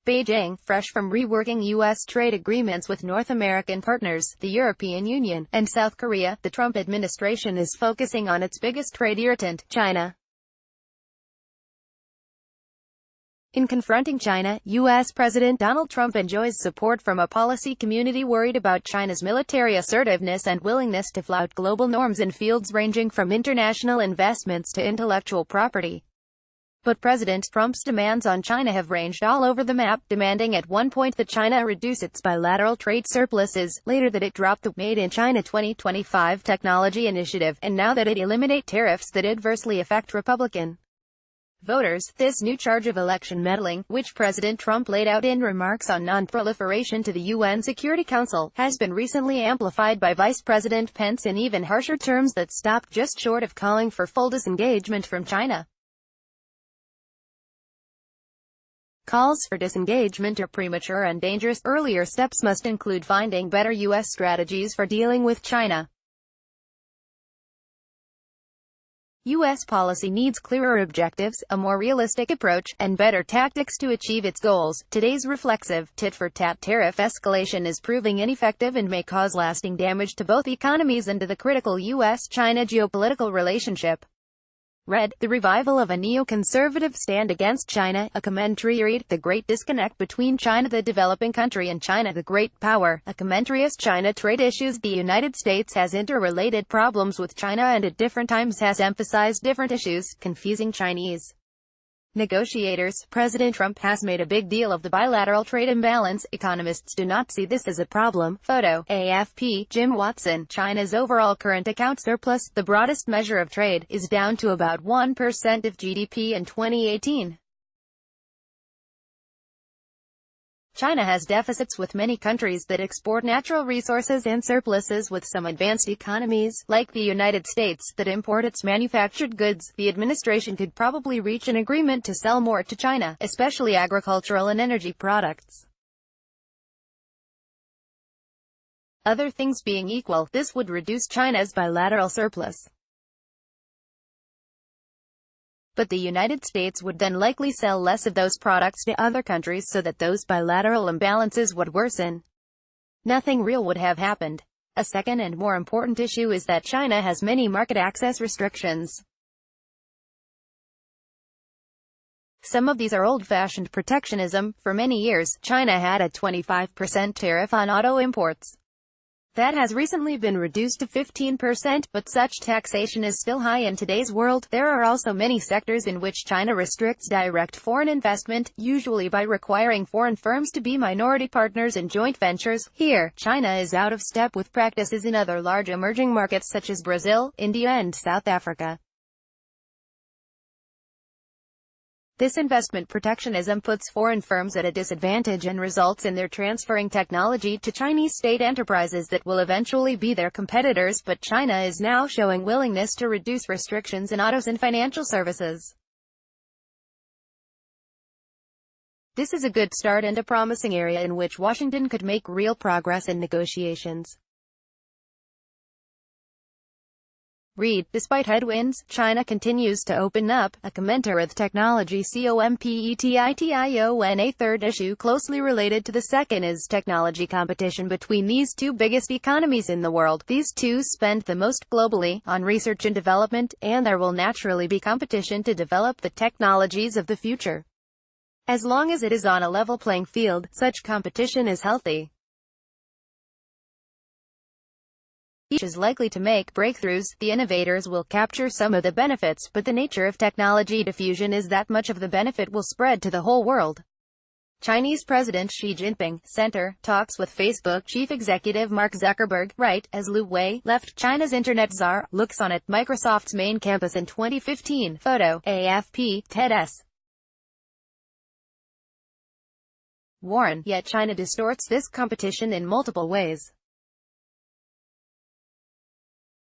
Beijing, fresh from reworking U.S. trade agreements with North American partners, the European Union, and South Korea, the Trump administration is focusing on its biggest trade irritant, China. In confronting China, U.S. President Donald Trump enjoys support from a policy community worried about China's military assertiveness and willingness to flout global norms in fields ranging from international investments to intellectual property. But President Trump's demands on China have ranged all over the map, demanding at one point that China reduce its bilateral trade surpluses, later that it drop the Made in China 2025 technology initiative, and now that it eliminate tariffs that adversely affect Republican voters. This new charge of election meddling, which President Trump laid out in remarks on non-proliferation to the UN Security Council, has been recently amplified by Vice President Pence in even harsher terms that stopped just short of calling for full disengagement from China. Calls for disengagement are premature and dangerous. Earlier steps must include finding better U.S. strategies for dealing with China. U.S. policy needs clearer objectives, a more realistic approach, and better tactics to achieve its goals. Today's reflexive, tit-for-tat tariff escalation is proving ineffective and may cause lasting damage to both economies and to the critical U.S.-China geopolitical relationship. Read, The Revival of a Neoconservative Stand Against China, a commentary. Read, The Great Disconnect Between China the Developing Country and China the Great Power, a commentary. As China trade issues. The United States has interrelated problems with China and at different times has emphasized different issues, confusing Chinese negotiators. President Trump has made a big deal of the bilateral trade imbalance. Economists do not see this as a problem. Photo, AFP, Jim Watson. China's overall current account surplus, the broadest measure of trade, is down to about 1% of GDP in 2018. China has deficits with many countries that export natural resources and surpluses with some advanced economies, like the United States, that import its manufactured goods. The administration could probably reach an agreement to sell more to China, especially agricultural and energy products. Other things being equal, this would reduce China's bilateral surplus. But the United States would then likely sell less of those products to other countries so that those bilateral imbalances would worsen. Nothing real would have happened. A second and more important issue is that China has many market access restrictions. Some of these are old-fashioned protectionism. For many years, China had a 25% tariff on auto imports. That has recently been reduced to 15%, but such taxation is still high in today's world. There are also many sectors in which China restricts direct foreign investment, usually by requiring foreign firms to be minority partners in joint ventures. Here, China is out of step with practices in other large emerging markets such as Brazil, India and South Africa. This investment protectionism puts foreign firms at a disadvantage and results in their transferring technology to Chinese state enterprises that will eventually be their competitors, but China is now showing willingness to reduce restrictions in autos and financial services. This is a good start and a promising area in which Washington could make real progress in negotiations. Read, Despite headwinds, China continues to open up, a commenter with technology competition. A third issue closely related to the second is technology competition between these two biggest economies in the world. These two spend the most globally on research and development, and there will naturally be competition to develop the technologies of the future. As long as it is on a level playing field, such competition is healthy. Each is likely to make breakthroughs. The innovators will capture some of the benefits, but the nature of technology diffusion is that much of the benefit will spread to the whole world. Chinese President Xi Jinping, Center, talks with Facebook Chief Executive Mark Zuckerberg, right, as Liu Wei, left China's Internet czar, looks on at Microsoft's main campus in 2015. Photo, AFP, Ted S. Warren, yet China distorts this competition in multiple ways.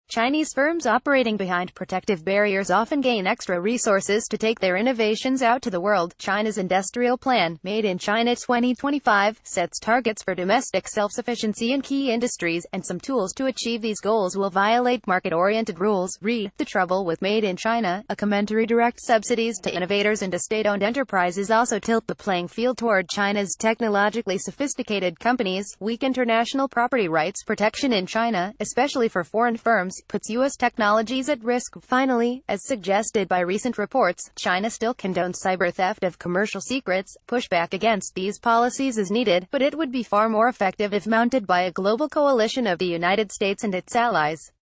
Chinese firms operating behind protective barriers often gain extra resources to take their innovations out to the world. China's industrial plan, Made in China 2025, sets targets for domestic self-sufficiency in key industries, and some tools to achieve these goals will violate market-oriented rules. Read The Trouble with Made in China, a commentary. Direct subsidies to innovators and to state-owned enterprises also tilt the playing field toward China's technologically sophisticated companies. Weak international property rights protection in China, especially for foreign firms, puts U.S. technologies at risk. Finally, as suggested by recent reports, China still condones cyber theft of commercial secrets. Pushback against these policies is needed, but it would be far more effective if mounted by a global coalition of the United States and its allies.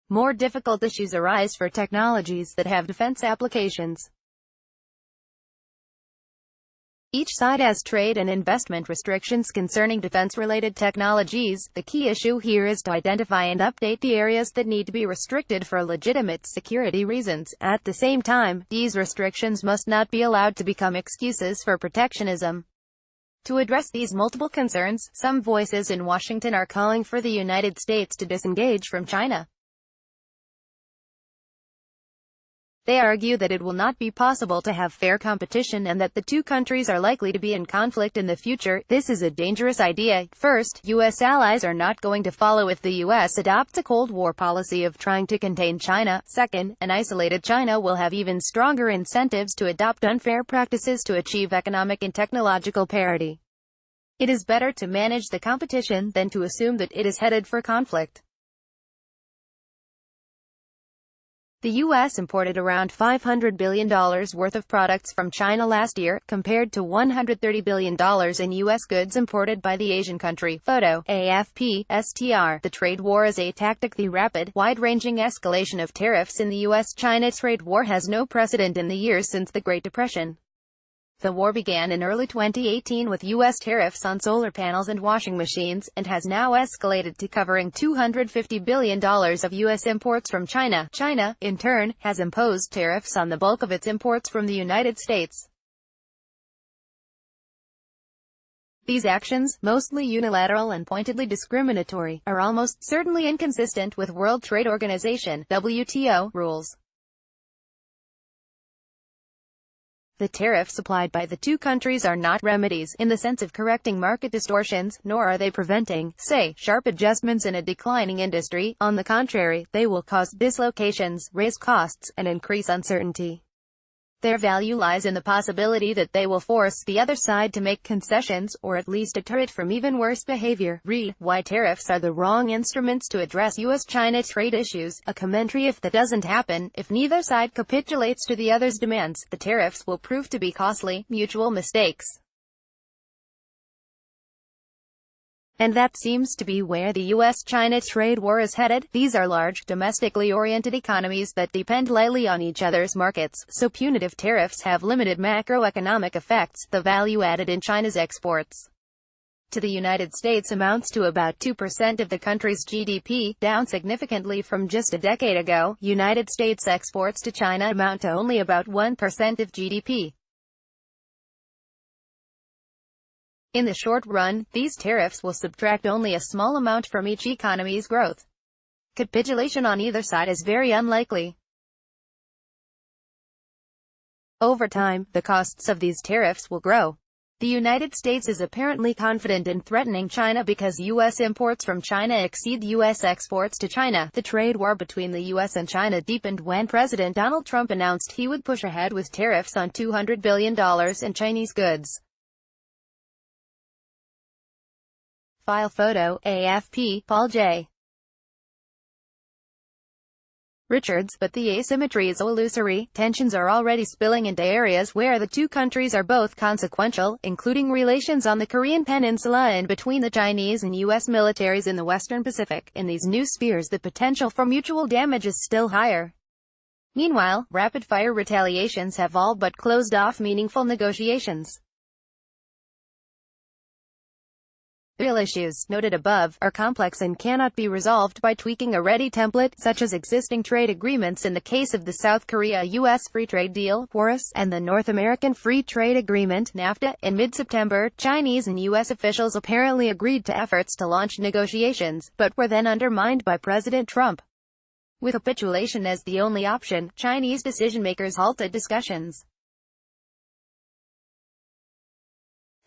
More difficult issues arise for technologies that have defense applications. Each side has trade and investment restrictions concerning defense-related technologies. The key issue here is to identify and update the areas that need to be restricted for legitimate security reasons. At the same time, these restrictions must not be allowed to become excuses for protectionism. To address these multiple concerns, some voices in Washington are calling for the United States to disengage from China. They argue that it will not be possible to have fair competition and that the two countries are likely to be in conflict in the future. This is a dangerous idea. First, U.S. allies are not going to follow if the U.S. adopts a Cold War policy of trying to contain China. Second, an isolated China will have even stronger incentives to adopt unfair practices to achieve economic and technological parity. It is better to manage the competition than to assume that it is headed for conflict. The U.S. imported around $500 billion worth of products from China last year, compared to $130 billion in U.S. goods imported by the Asian country. Photo, AFP, STR. The trade war is a tactic. The rapid, wide-ranging escalation of tariffs in the U.S.-China trade war has no precedent in the years since the Great Depression. The war began in early 2018 with U.S. tariffs on solar panels and washing machines, and has now escalated to covering $250 billion of U.S. imports from China. China, in turn, has imposed tariffs on the bulk of its imports from the United States. These actions, mostly unilateral and pointedly discriminatory, are almost certainly inconsistent with World Trade Organization (WTO) rules. The tariffs applied by the two countries are not remedies, in the sense of correcting market distortions, nor are they preventing, say, sharp adjustments in a declining industry. On the contrary, they will cause dislocations, raise costs, and increase uncertainty. Their value lies in the possibility that they will force the other side to make concessions, or at least deter it from even worse behavior. Read Why Tariffs Are the Wrong Instruments to Address U.S.-China Trade Issues, a commentary. If that doesn't happen, if neither side capitulates to the other's demands, the tariffs will prove to be costly, mutual mistakes. And that seems to be where the U.S.-China trade war is headed. These are large, domestically oriented economies that depend lightly on each other's markets, so punitive tariffs have limited macroeconomic effects. The value added in China's exports to the United States amounts to about 2% of the country's GDP, down significantly from just a decade ago. United States exports to China amount to only about 1% of GDP. In the short run, these tariffs will subtract only a small amount from each economy's growth. Capitulation on either side is very unlikely. Over time, the costs of these tariffs will grow. The United States is apparently confident in threatening China because U.S. imports from China exceed U.S. exports to China. The trade war between the U.S. and China deepened when President Donald Trump announced he would push ahead with tariffs on $200 billion in Chinese goods. File photo, AFP, Paul J. Richards. But the asymmetry is illusory. Tensions are already spilling into areas where the two countries are both consequential, including relations on the Korean Peninsula and between the Chinese and U.S. militaries in the Western Pacific. In these new spheres, the potential for mutual damage is still higher. Meanwhile, rapid-fire retaliations have all but closed off meaningful negotiations. Real issues, noted above, are complex and cannot be resolved by tweaking a ready template, such as existing trade agreements in the case of the South Korea-U.S. Free Trade Deal, (PORUS), and the North American Free Trade Agreement, (NAFTA). In mid-September, Chinese and U.S. officials apparently agreed to efforts to launch negotiations, but were then undermined by President Trump. With capitulation as the only option, Chinese decision-makers halted discussions.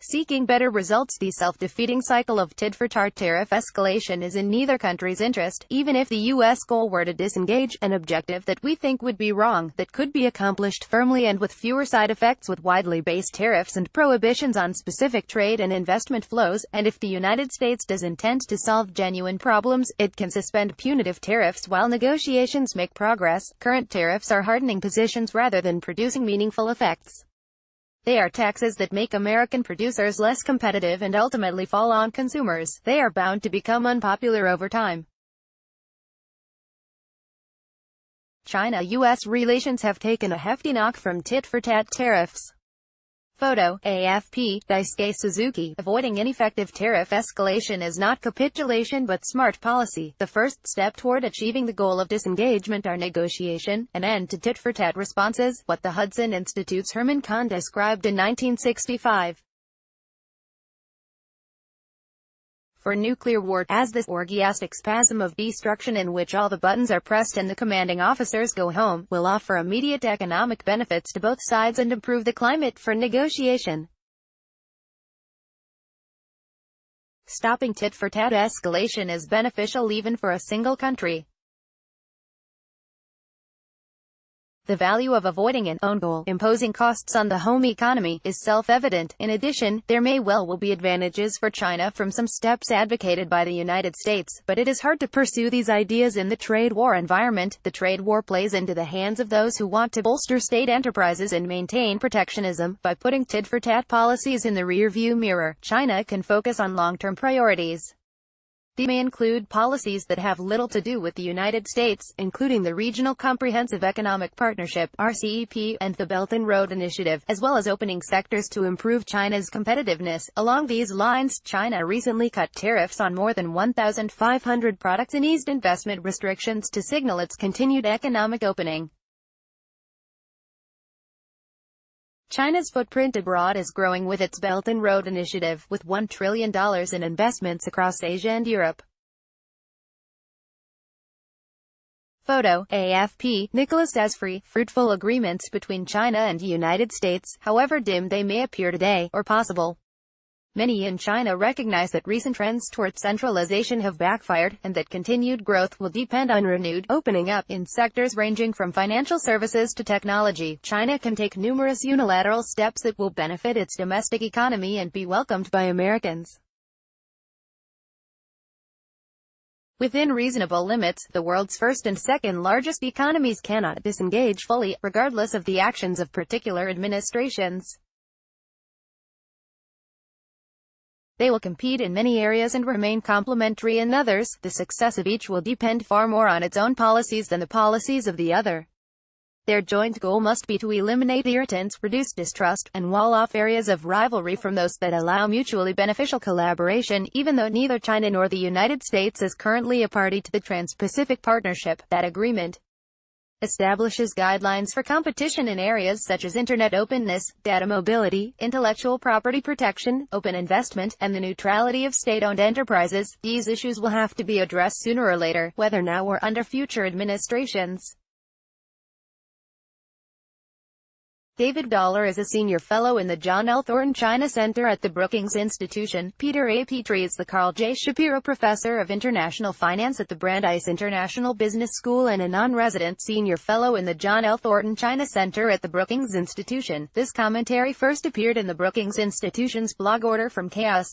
Seeking better results. The self-defeating cycle of tit-for-tat tariff escalation is in neither country's interest. Even if the U.S. goal were to disengage, an objective that we think would be wrong, that could be accomplished firmly and with fewer side effects with widely based tariffs and prohibitions on specific trade and investment flows, and if the United States does intend to solve genuine problems, it can suspend punitive tariffs while negotiations make progress. Current tariffs are hardening positions rather than producing meaningful effects. They are taxes that make American producers less competitive and ultimately fall on consumers. They are bound to become unpopular over time. China-U.S. relations have taken a hefty knock from tit-for-tat tariffs. Photo, AFP, Daisuke Suzuki. Avoiding ineffective tariff escalation is not capitulation but smart policy. The first step toward achieving the goal of disengagement are negotiation, an end to tit-for-tat responses, what the Hudson Institute's Herman Kahn described in 1965. For nuclear war, as this orgiastic spasm of destruction in which all the buttons are pressed and the commanding officers go home, will offer immediate economic benefits to both sides and improve the climate for negotiation. Stopping tit-for-tat escalation is beneficial even for a single country. The value of avoiding an own goal, imposing costs on the home economy, is self-evident. In addition, there may well be advantages for China from some steps advocated by the United States, but it is hard to pursue these ideas in the trade war environment. The trade war plays into the hands of those who want to bolster state enterprises and maintain protectionism. By putting tit-for-tat policies in the rear-view mirror, China can focus on long-term priorities. These may include policies that have little to do with the United States, including the Regional Comprehensive Economic Partnership (RCEP) and the Belt and Road Initiative, as well as opening sectors to improve China's competitiveness. Along these lines, China recently cut tariffs on more than 1,500 products and eased investment restrictions to signal its continued economic opening. China's footprint abroad is growing with its Belt and Road Initiative, with $1 trillion in investments across Asia and Europe. Photo, AFP, Nicholas Esfrey. Fruitful agreements between China and the United States, however dim they may appear today, are possible. Many in China recognize that recent trends toward centralization have backfired, and that continued growth will depend on renewed opening up in sectors ranging from financial services to technology. China can take numerous unilateral steps that will benefit its domestic economy and be welcomed by Americans. Within reasonable limits, the world's first and second largest economies cannot disengage fully, regardless of the actions of particular administrations. They will compete in many areas and remain complementary in others. The success of each will depend far more on its own policies than the policies of the other. Their joint goal must be to eliminate irritants, reduce distrust, and wall off areas of rivalry from those that allow mutually beneficial collaboration. Even though neither China nor the United States is currently a party to the Trans-Pacific Partnership, that agreement establishes guidelines for competition in areas such as internet openness, data mobility, intellectual property protection, open investment, and the neutrality of state-owned enterprises. These issues will have to be addressed sooner or later, whether now or under future administrations. David Dollar is a senior fellow in the John L. Thornton China Center at the Brookings Institution. Peter A. Petrie is the Carl J. Shapiro Professor of International Finance at the Brandeis International Business School and a non-resident senior fellow in the John L. Thornton China Center at the Brookings Institution. This commentary first appeared in the Brookings Institution's blog Order from Chaos.